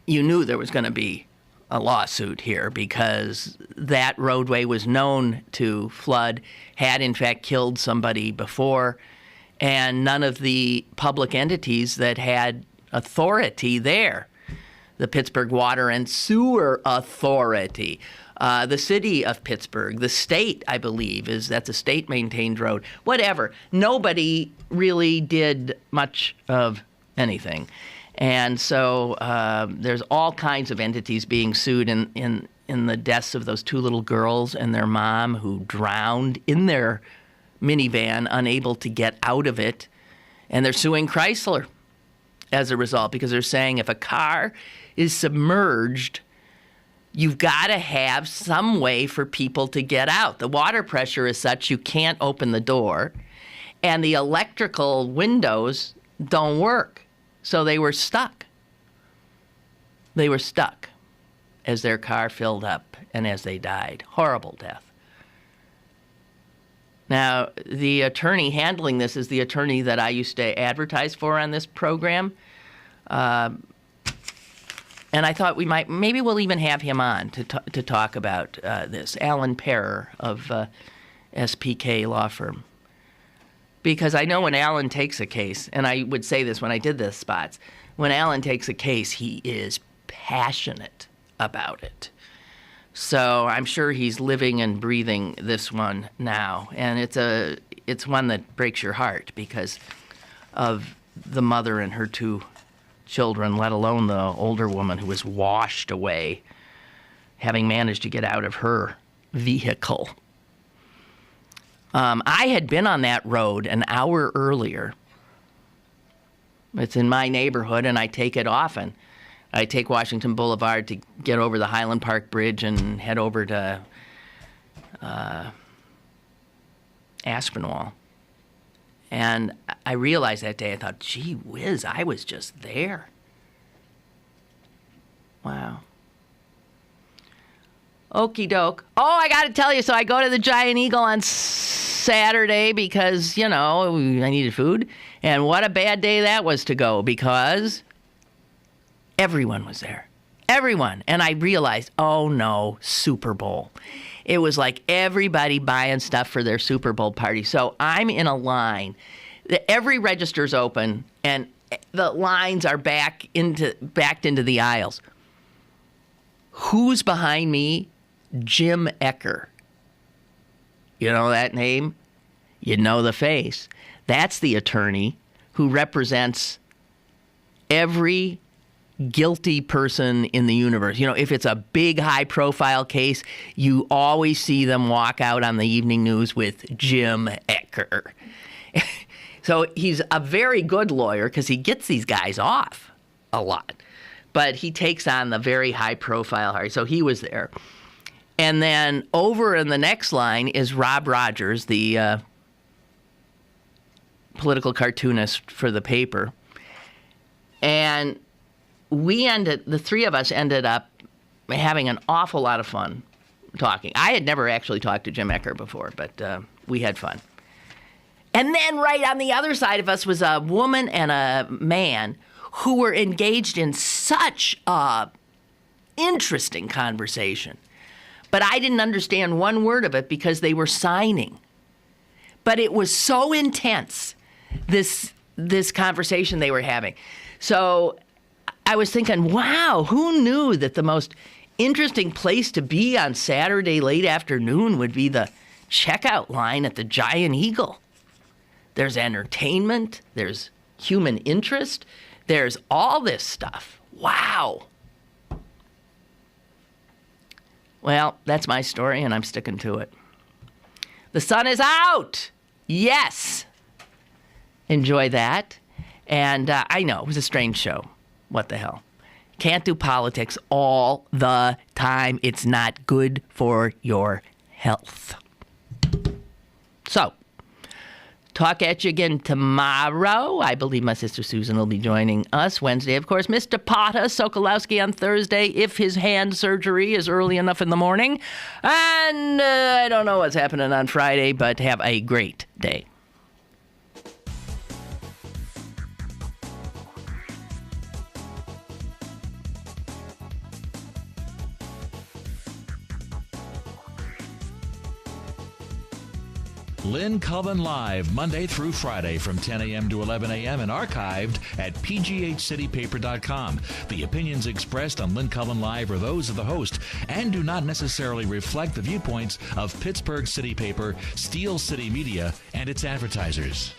Speaker 2: you knew there was going to be a lawsuit here because that roadway was known to flood, had in fact killed somebody before, and none of the public entities that had authority there, the Pittsburgh Water and Sewer Authority, the city of Pittsburgh, the state, I believe, that's a state-maintained road, whatever. Nobody really did much of anything. And so there's all kinds of entities being sued in the deaths of those 2 little girls and their mom who drowned in their minivan, unable to get out of it. And they're suing Chrysler as a result because they're saying if a car is submerged, you've got to have some way for people to get out. The water pressure is such you can't open the door, and the electrical windows don't work. So they were stuck. They were stuck as their car filled up and as they died. Horrible death. Now, the attorney handling this is the attorney that I used to advertise for on this program. And I thought maybe we'll even have him on to talk about this. Alan Parer of SPK Law Firm. Because I know when Alan takes a case, and I would say this when I did the spots, when Alan takes a case, he is passionate about it. So I'm sure he's living and breathing this one now. And it's one that breaks your heart because of the mother and her 2 children, let alone the older woman who was washed away, having managed to get out of her vehicle. I had been on that road an hour earlier. It's in my neighborhood, and I take it often. I take Washington Boulevard to get over the Highland Park Bridge and head over to Aspinwall. And I realized that day, I thought, gee whiz, I was just there. Wow. Okie doke. Oh, I got to tell you, so I go to the Giant Eagle on Saturday because, I needed food. And what a bad day that was to go because everyone was there. Everyone. And I realized, oh no, Super Bowl. It was like everybody buying stuff for their Super Bowl party. So I'm in a line. Every register's open, and the lines are backed into the aisles. Who's behind me? Jim Ecker. You know that name? You know the face. That's the attorney who represents every guilty person in the universe. If it's a big, high-profile case, you always see them walk out on the evening news with Jim Ecker. So he's a very good lawyer because he gets these guys off a lot. But he takes on the very high-profile. So he was there. And then over in the next line is Rob Rogers, the political cartoonist for the paper. And the 3 of us ended up having an awful lot of fun talking. I had never actually talked to Jim Ecker before, but we had fun. And then right on the other side of us was a woman and a man who were engaged in such a interesting conversation. But I didn't understand one word of it because they were signing. But it was so intense, this conversation they were having. So I was thinking, wow, who knew that the most interesting place to be on Saturday late afternoon would be the checkout line at the Giant Eagle? There's entertainment, there's human interest, there's all this stuff. Wow. Well, that's my story, and I'm sticking to it. The sun is out! Yes! Enjoy that. And I know, it was a strange show. What the hell? Can't do politics all the time. It's not good for your health. So, talk at you again tomorrow. I believe my sister Susan will be joining us. Wednesday, of course, Mr. Potta Sokolowski on Thursday, if his hand surgery is early enough in the morning. And I don't know what's happening on Friday, but have a great day.
Speaker 1: Lynn Cullen Live, Monday through Friday from 10 a.m. to 11 a.m. and archived at pghcitypaper.com. The opinions expressed on Lynn Cullen Live are those of the host and do not necessarily reflect the viewpoints of Pittsburgh City Paper, Steel City Media, and its advertisers.